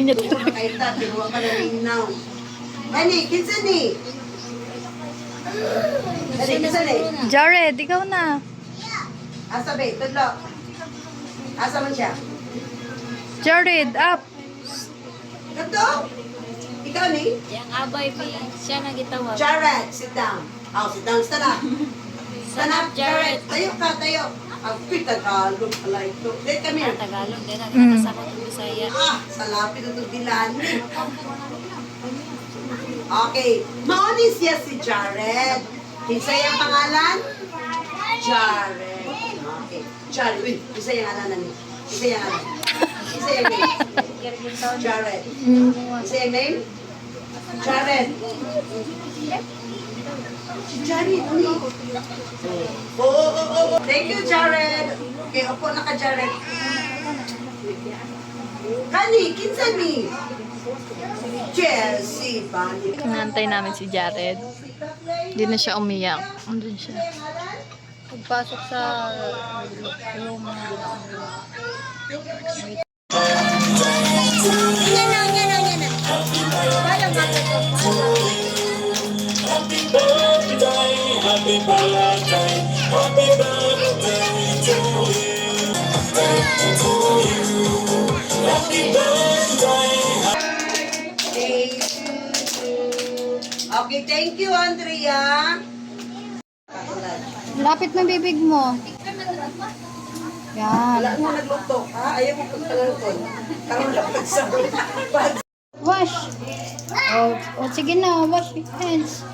Kaita, tinuwa ka na rin now. Ani, kinsa ni? Ani, kinsa ni? Jared, ikaw na. Asa ba? Tudlo. Asa man siya? Jared, up. Ganto? Ikaw ni? Yang abay mi, siya na gitawag. Jared, sit down. Oh, sit down, stand up. Stand up, Jared. Tayo ka, tayo. Ang Tagalog pala ito. Dito kami. Tagalog din, nagkakasa ko ng Bisaya. Ah, sa lapit ito dilan. Okay. Maunis siya si Jared. Kinsa yung pangalan? Jared. Okay. Jared. Uy, kinsa yung alanan niya? Kinsa yung alanan? Kinsa yung name? Jared. Kinsa yung name? Jared. Si Jared. Oh. Thank you, Jared. Okay, upo na ka, Jared. Kani, kinsa ni? Chelsea, Bani. Nantay namin si Jared. Hindi na siya umiyak. Andun siya. Pagpasok sa room na Okay, thank you, Andrea. Lapit mo bibig mo. Yan. Wala mo nagluto, ha? Ayaw mo pagtalalton. Karoon lang sa Wash. Oh, sige na. Wash your hands.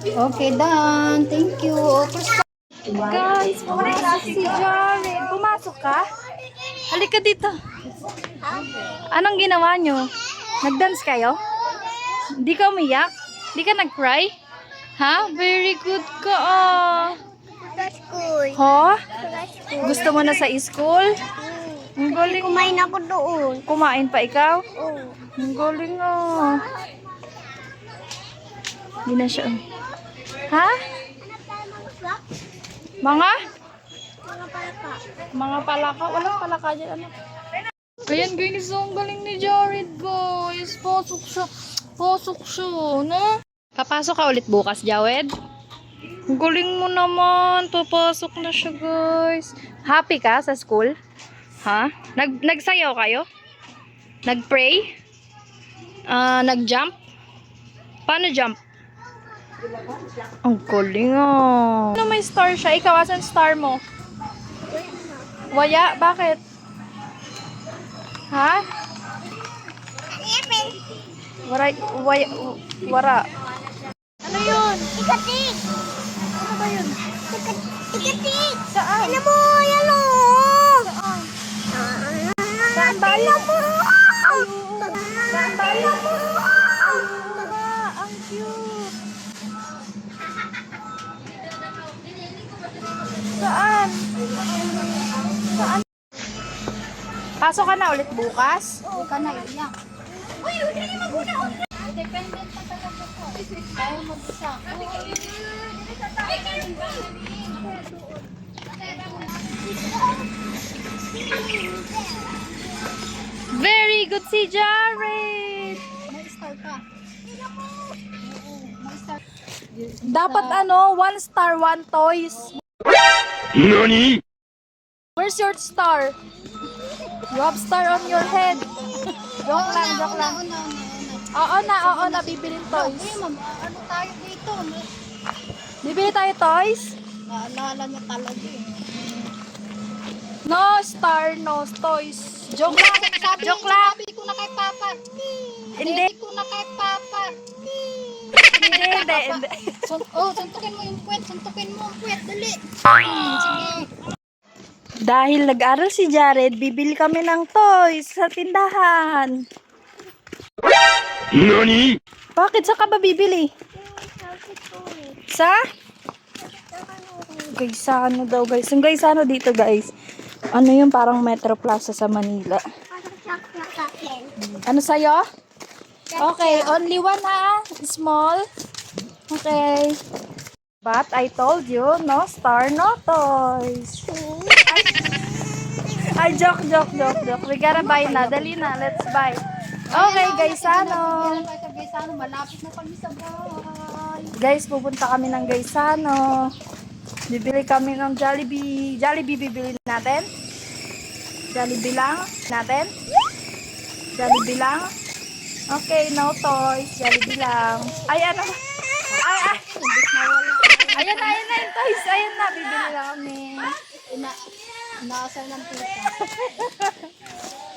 Okay, done. Thank you. Guys, pumasok si Jared. Pumasok ka? Halika dito. Anong ginawa nyo? Nag-dance kayo? Hindi ka umiyak? Hindi ka nag-cry? Ha? Very good ka ah. School. Ha? Gusto mo na sa school? Ang galing. Kumain ako doon. Kumain pa ikaw? Oo. Ang galing ah. Hindi na siya. Ha? Mga? Mga palaka? Walang palaka dyan. Ano? Ayan guys, ang galing ni Jared guys. Pasok siya. Pasok siya. No? Papasok ka ulit bukas, Jared? Ang galing mo naman. Papasok na siya guys. Happy ka sa school? Ha? Nagsayaw kayo? Nagpray? Nag-jump? Paano jump? Ang galing ah. Ano may star siya? Ikaw, asan star mo? Waya? Bakit? Ha? Wara. Ano yun? Tikatik! Ano ba yun? Tikatik! Saan? Alam mo, yan o! Saan? Saan ba yun? Alam mo! Saan ba yun? Alam mo! Ang cute. Saan? Saan? Pasok ka na ulit bukas? Oo ka na, iyak. Uy, hindi naman maguna! Dependent pa talaga ko. Ayaw mag-isa. Very good si Jared. May star ka. May star. Dapat one star, one toys. NANI?! Where's your star? You have star on your head. Joke lang. Oo na, bibilin toys. Uy, ma'am, ano tayo dito? Bibili tayo toys? Naalala niya talaga eh. No star, no toys. Joke lang. Joke lang. Sabi ko na kay Papa. Hindi. Sabi ko na kay Papa. Hindi. Suntukin mo yung puwet. Suntukin mo ang puwet. Dali. Sige. Dahil nag-aral si Jared, bibili kami ng toys sa tindahan. NANI?! Bakit? Saan ka ba bibili? Sa? Guys, sa ano daw guys? Yung guys, ano dito guys? Ano yung parang Metro Plaza sa Manila? Ano sa'yo? Okay, only one ha? Small? Okay. But I told you, no star, no toys. Ay, joke. We gotta buy na. Dali na, let's buy. Okay, guys, ano? Malapit na kami sa bahay. Guys, pupunta kami ng Gaisano. Bibili kami ng Jollibee. Jollibee bibili natin? Jollibee lang? Natin? Jollibee lang? Okay, no toys. Jollibee lang. Ay, ano? Ay. Ayan na yung toys. Ayan na, bibili lang kami. Inaasar ng tita.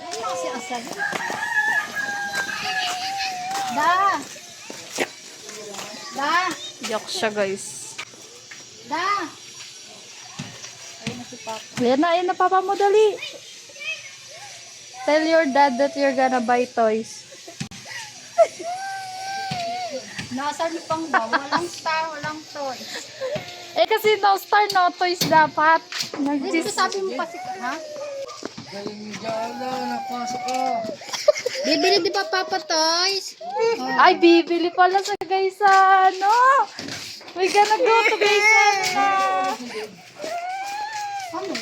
Ano kasi asar? Da! Joke siya, guys. Da! Ayan na, papa mo, dali. Tell your dad that you're gonna buy toys. Nasar ni pang ba? Walang star, walang toy. Eh, kasi no star, no toys dapat. Hindi ko sabi mo kasi ka, ha? Bibili di ba Papa Toys? Ay, bibili pala sa Gaisano. We gonna go to Gaisano. Ano?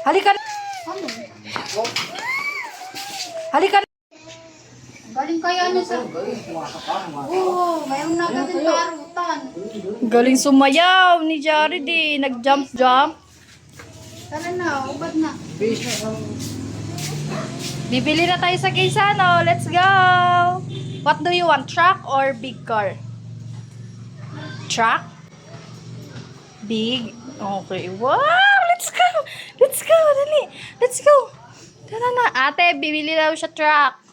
Halika na. Ano? Halika na. Galing kaya niya sa... Oo, mayroon na agad yung parutan. Galing sumayaw ni Jared eh. Nag-jump. Tara na, ubad na. Bibili na tayo sa Gaisano. Let's go. What do you want? Truck or big car? Truck? Big? Okay. Wow! Let's go! Dali! Let's go! Tara na. Ate, bibili daw siya truck.